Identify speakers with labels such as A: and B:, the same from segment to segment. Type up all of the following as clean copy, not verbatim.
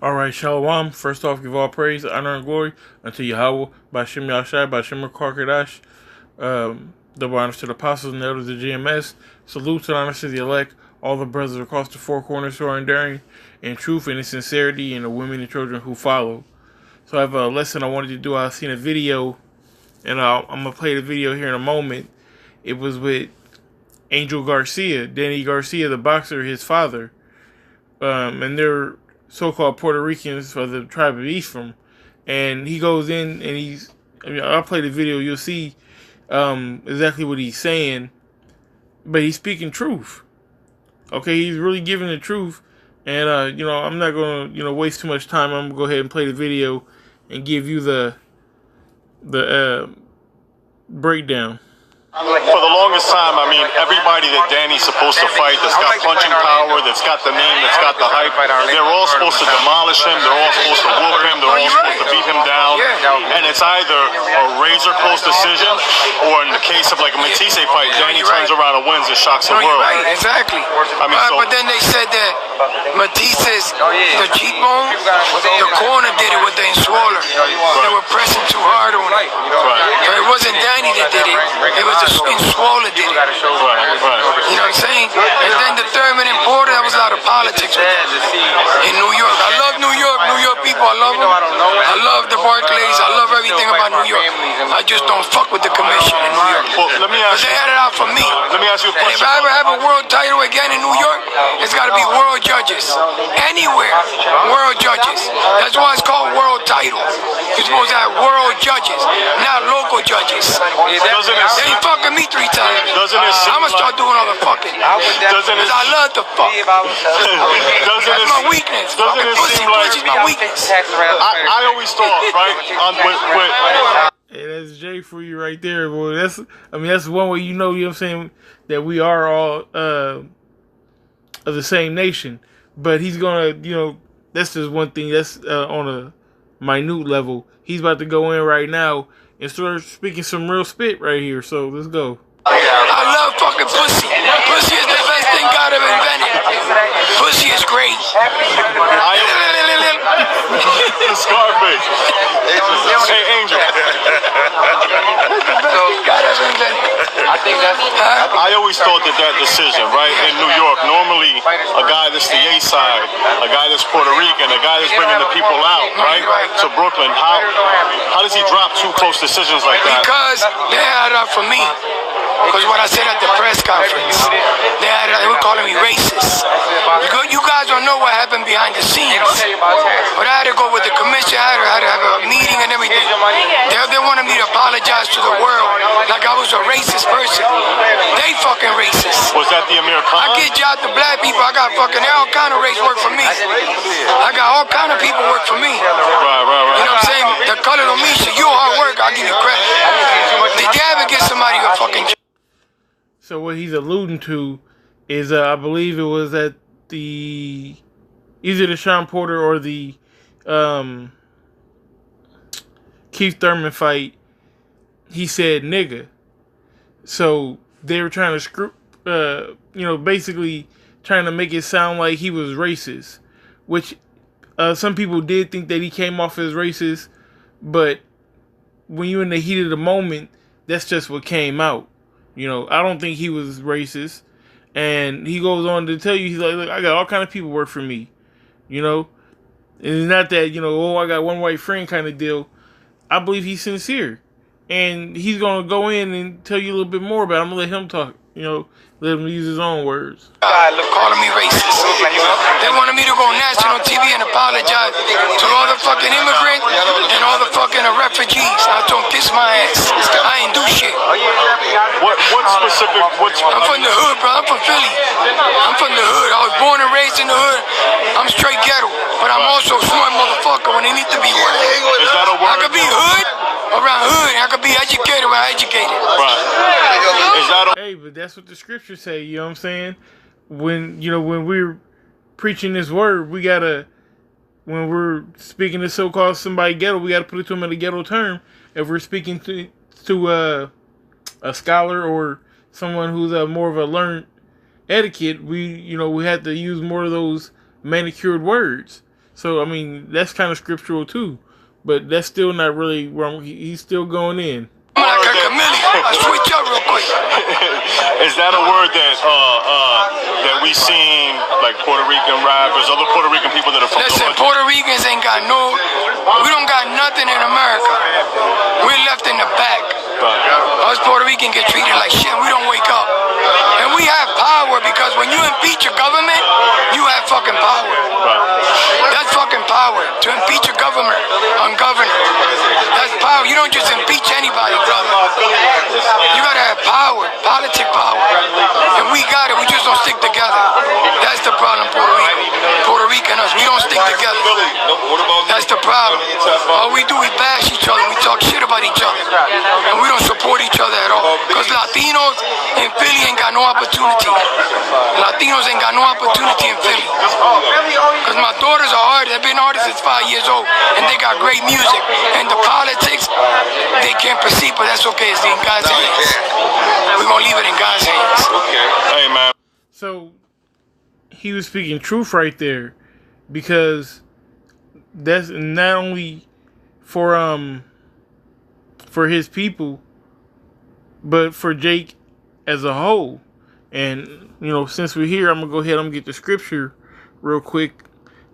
A: Alright, Shalom. First off, give all praise, honor, and glory unto Yahweh, Bashem Yashai, Bashem Karkadash. Double honors to the apostles and elders of GMS. Salute and honors to the elect, all the brothers across the four corners who are enduring in truth and in sincerity, and the women and children who follow. So I have a lesson I wanted to do. I've seen a video, and I'm going to play the video here in a moment. It was with Angel Garcia, Danny Garcia, the boxer, his father. And they're so-called Puerto Ricans for the tribe of Ephraim. And he goes in and I'll play the video. You'll see exactly what he's saying. But he's speaking truth. Okay, he's really giving the truth. And, I'm not going to, waste too much time. I'm going to go ahead and play the video and give you the breakdown.
B: For the longest time, everybody that Danny's supposed to fight, that's got punching power, that's got the name, that's got the hype, they're all supposed to demolish him, they're all supposed to whoop him, they're all supposed to beat him down, and it's either a razor-close decision, or in the case of like a Matisse fight, Danny turns around and wins and shocks the world.
C: Right, exactly. But then they said that Matisse's, the cheekbone, the corner did it with the inswaller. They were pressing too hard on it. So it wasn't Danny that did it, it was the inswaller did it. You know what I'm saying? And then the Thurman and Porter, that was a lot of politics in New York. I love New York, New York people, I love them. I love the Barclays, I love everything about New York. I just don't fuck with the commission in New York.
B: Well, let me ask
C: you. They had it out for me.
B: Let me ask you a question.
C: And if I ever have a world title again in New York, it's got to be world judges. Anywhere, world judges. That's why it's called world title. You're supposed to have world judges, not local judges. They ain't fucking me 3 times. I'm gonna start doing all the fucking. Because I love to fuck. That's my weakness. Pussy's my weakness.
B: I always thought, right?
A: Hey, that's Jay for you right there, boy. That's one way you know what I'm saying, that we are all of the same nation. But he's gonna, that's just one thing. That's on a minute level. He's about to go in right now and start speaking some real spit right here. So let's go.
C: I love fucking pussy. Pussy is the best thing God ever invented. Pussy is great.
B: Scarface. Hey, Angel.
C: God ever invented.
B: I always thought that decision, right, in New York, normally a guy that's the A side, a guy that's Puerto Rican, a guy that's bringing the people out, right, to Brooklyn. How does he drop 2 close decisions like that?
C: Because they had it up for me. Because what I said at the press conference, they were calling me racist. You guys don't know what happened behind the scenes. But I had to go with the commission, I had to have a meeting and everything. They wanted me to apologize to the world like I was a racist person. They fucking racist.
B: Was that the Amir Khan?
C: I get jobs to black people, I got fucking all kind of race work for me. I got all kind of people work for me.
B: Right.
C: You know what I'm saying? The color don't mean shit. You hard work, I'll give you credit. Did you ever get somebody a fucking...
A: So what he's alluding to is, I believe it was at either the Sean Porter or the Keith Thurman fight. He said nigga. So they were trying to basically trying to make it sound like he was racist, which some people did think that he came off as racist, but when you're in the heat of the moment, that's just what came out. I don't think he was racist. And he goes on to tell you, he's like, look, I got all kind of people work for me. It's not that, I got one white friend kind of deal. I believe he's sincere. And he's going to go in and tell you a little bit more about it. I'm going to let him talk, let him use his own words.
C: Calling me racist. They wanted me to go national TV and apologize to all the fucking immigrants and all the fucking refugees. I told them, kiss my ass. I ain't do shit.
B: What specific?
C: I'm from the hood, bro. I'm from Philly. I'm from the hood. I was born and raised in the hood. I'm straight ghetto. But I'm also a smart motherfucker when they need to be one.
B: Is that a word?
C: I could be hood around hood. I could be educated where I educated.
B: Right. Is that
A: Hey, but that's what the scriptures say, you know what I'm saying? When we're preaching this word, when we're speaking to so-called somebody ghetto, we gotta put it to them in a ghetto term. If we're speaking to a scholar or someone who's more of a learned etiquette, we have to use more of those manicured words. So I mean, that's kind of scriptural too, but that's still not really wrong. He's still going in.
C: I'm like a chameleon. I switch up real quick.
B: Is that a word that we seen like Puerto Rican rappers, other Puerto Rican people that are from?
C: Listen, Puerto Ricans ain't got no. We don't got nothing in America. We're left in the back. Us Puerto Rican get treated like shit. We don't wake up, and we have power because when you impeach your government, you have fucking power. That's fucking power to impeach your government, ungoverned. That's power. You don't just impeach anybody, brother. You gotta have power, politic power, and we got it. We just don't stick together. That's the problem, Puerto Rican us. We don't stick together. That's the problem. All we do is bash each other. We talk shit about each other, and we don't support each other at all. Because Latinos in Philly ain't got no opportunity. Latinos ain't got no opportunity in Philly. Because my daughters are artists. They've been artists since 5 years old, and they got great music. And the politics, they can't perceive, but that's okay. It's in God's hands. We're gonna leave it in God's hands.
B: Hey, man.
A: So he was speaking truth right there, because that's not only for his people, but for Jake as a whole. And you know, since we're here, I'm gonna go ahead. I'm gonna get the scripture real quick.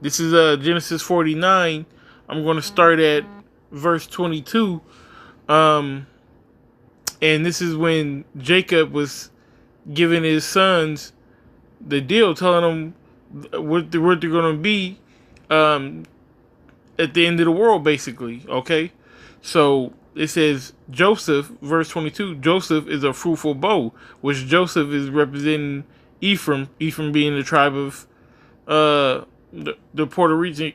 A: This is Genesis 49. I'm gonna start at verse 22. And this is when Jacob was giving his sons the deal, telling them what they're going to be at the end of the world, basically. Okay, so it says Joseph, verse 22. Joseph is a fruitful bow, which Joseph is representing Ephraim. Ephraim being the tribe of the Puerto Rican,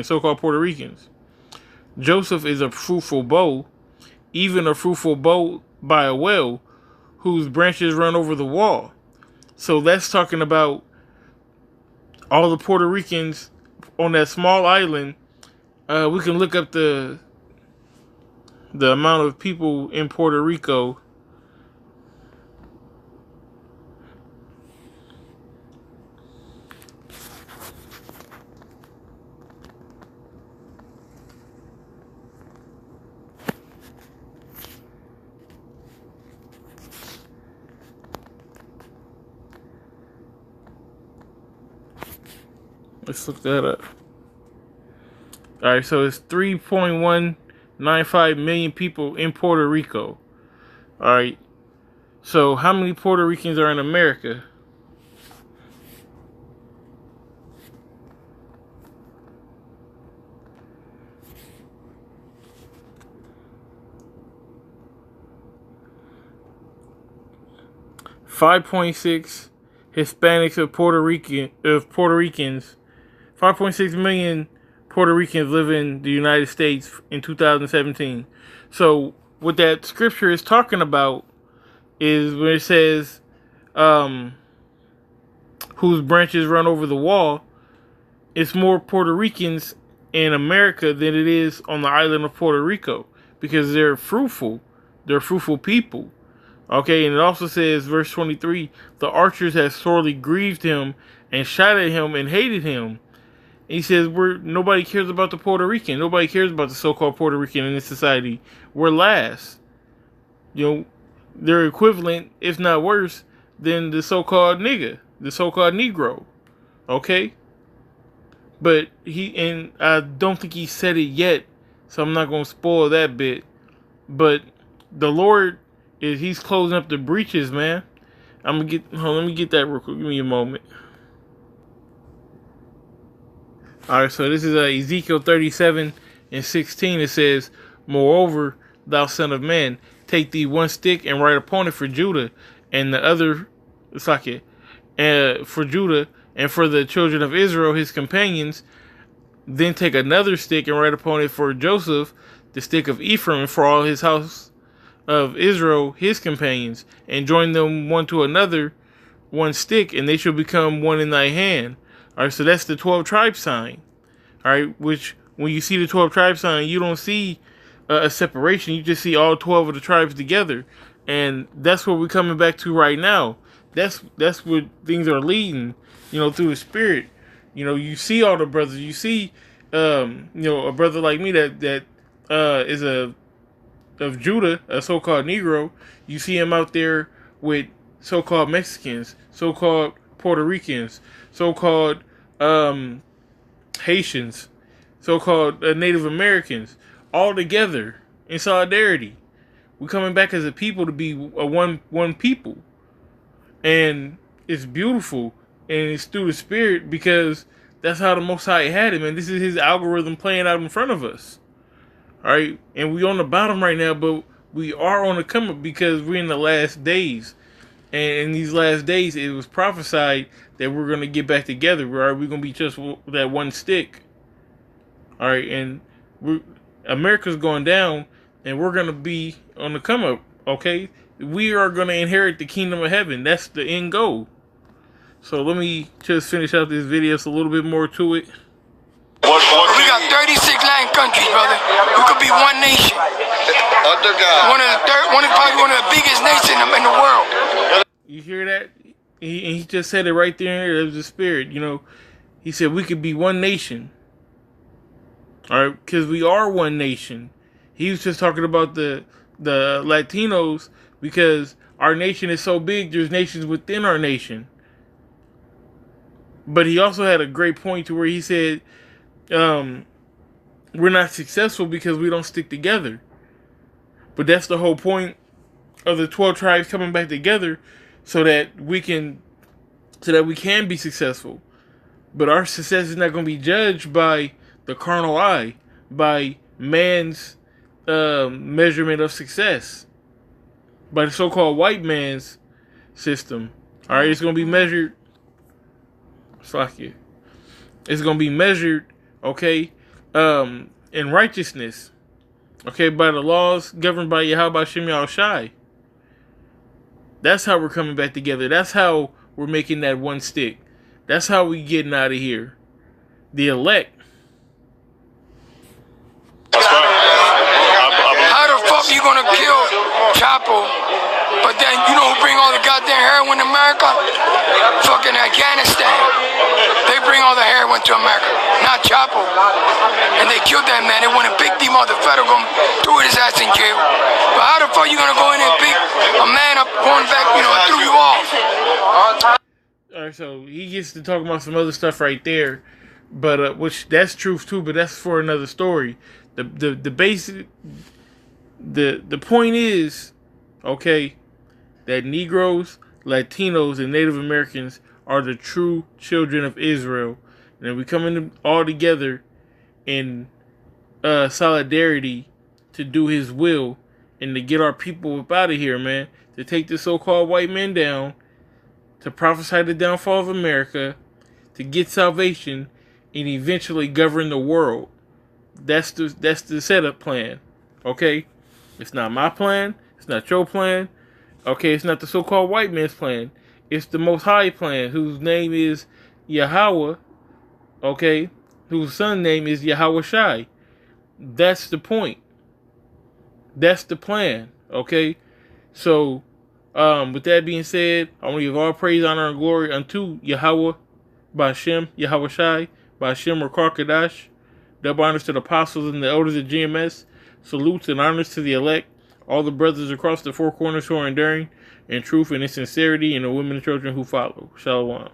A: so-called Puerto Ricans. Joseph is a fruitful bow, even a fruitful bow by a well, whose branches run over the wall. So that's talking about all the Puerto Ricans on that small island. We can look up the amount of people in Puerto Rico. Let's look that up. Alright, so it's 3.195 million people in Puerto Rico. Alright, so how many Puerto Ricans are in America? .6 Hispanics of Puerto Ricans. 5.6 million Puerto Ricans live in the United States in 2017. So what that scripture is talking about is when it says, whose branches run over the wall, it's more Puerto Ricans in America than it is on the island of Puerto Rico, because they're fruitful. They're fruitful people. Okay, and it also says, verse 23, the archers have sorely grieved him and shot at him and hated him. And he says, nobody cares about the Puerto Rican. Nobody cares about the so-called Puerto Rican in this society. We're last. You know, they're equivalent, if not worse, than the so-called nigga, the so-called Negro. Okay? But I don't think he said it yet, so I'm not going to spoil that bit. But the Lord, he's closing up the breaches, man. Let me get that real quick. Give me a moment. Alright, so this is Ezekiel 37:16. It says, moreover, thou son of man, take thee one stick and write upon it for Judah, and the other for Judah, and for the children of Israel, his companions. Then take another stick and write upon it for Joseph, the stick of Ephraim, and for all his house of Israel, his companions, and join them one to another, one stick, and they shall become one in thy hand. Alright, so that's the 12 tribe sign. Alright, which when you see the 12 tribe sign, you don't see a separation. You just see all 12 of the tribes together. And that's what we're coming back to right now. That's what things are leading, through the Spirit. You know, you see all the brothers. You see, you know, a brother like me that is of Judah, a so-called Negro. You see him out there with so-called Mexicans, so-called Puerto Ricans, so-called Haitians, so-called Native Americans, all together in solidarity. We're coming back as a people to be a one people, and it's beautiful, and it's through the Spirit, because that's how the Most High had it, man. This is His algorithm playing out in front of us. All right, and we on the bottom right now, but we are on the come up because we're in the last days. And in these last days, it was prophesied that we're going to get back together. Right? We're going to be just that one stick. All right, and America's going down, and we're going to be on the come up. Okay, we are going to inherit the kingdom of heaven. That's the end goal. So let me just finish out this video. It's a little bit more to it.
C: We got 36 Latin countries, brother. We could be one nation. Under God. Probably one of the biggest nations in the world.
A: You hear that? He just said it right there. It was the Spirit. You know, he said we could be one nation. All right, because we are one nation. He was just talking about the Latinos, because our nation is so big. There's nations within our nation. But he also had a great point to where he said, we're not successful because we don't stick together. But that's the whole point of the 12 tribes coming back together, so that we can be successful. But our success is not going to be judged by the carnal eye, by man's measurement of success, by the so-called white man's system. All right, it's going to be measured. Fuck you. It's going to be measured, okay, in righteousness, okay, by the laws governed by Yahweh Shem Yahushai. That's how we're coming back together. That's how we're making that one stick. That's how we getting out of here. The elect.
C: How the fuck you gonna kill Chapo, but then you know who bring all the goddamn heroin to America? Fucking Afghanistan. They bring all the heroin to America, not Chapo. And they killed that man. They want to pick him up. The federal government threw his ass in jail. But how the fuck you gonna go in and pick a man up, going back, you know, and threw you off?
A: Alright, so he gets to talk about some other stuff right there, but which that's truth too, but that's for another story. The basic, the point is, okay, that Negroes, Latinos, and Native Americans are the true children of Israel, and we coming all together in solidarity to do His will and to get our people up out of here, man. To take the so-called white men down, to prophesy the downfall of America, to get salvation, and eventually govern the world. That's the setup plan. Okay? It's not my plan. It's not your plan. Okay? It's not the so-called white man's plan. It's the Most High plan, whose name is Yahweh. Okay? Whose son's name is Yahweh Shai. That's the point. That's the plan. Okay? So, with that being said, I want to give all praise, honor, and glory unto Yahweh, Ba'Shem, Yahweh Shai, Ba'Shem or Karkadash. Double honors to the apostles and the elders of GMS. Salutes and honors to the elect, all the brothers across the four corners who are enduring in truth and in sincerity, and the women and children who follow. Shalom.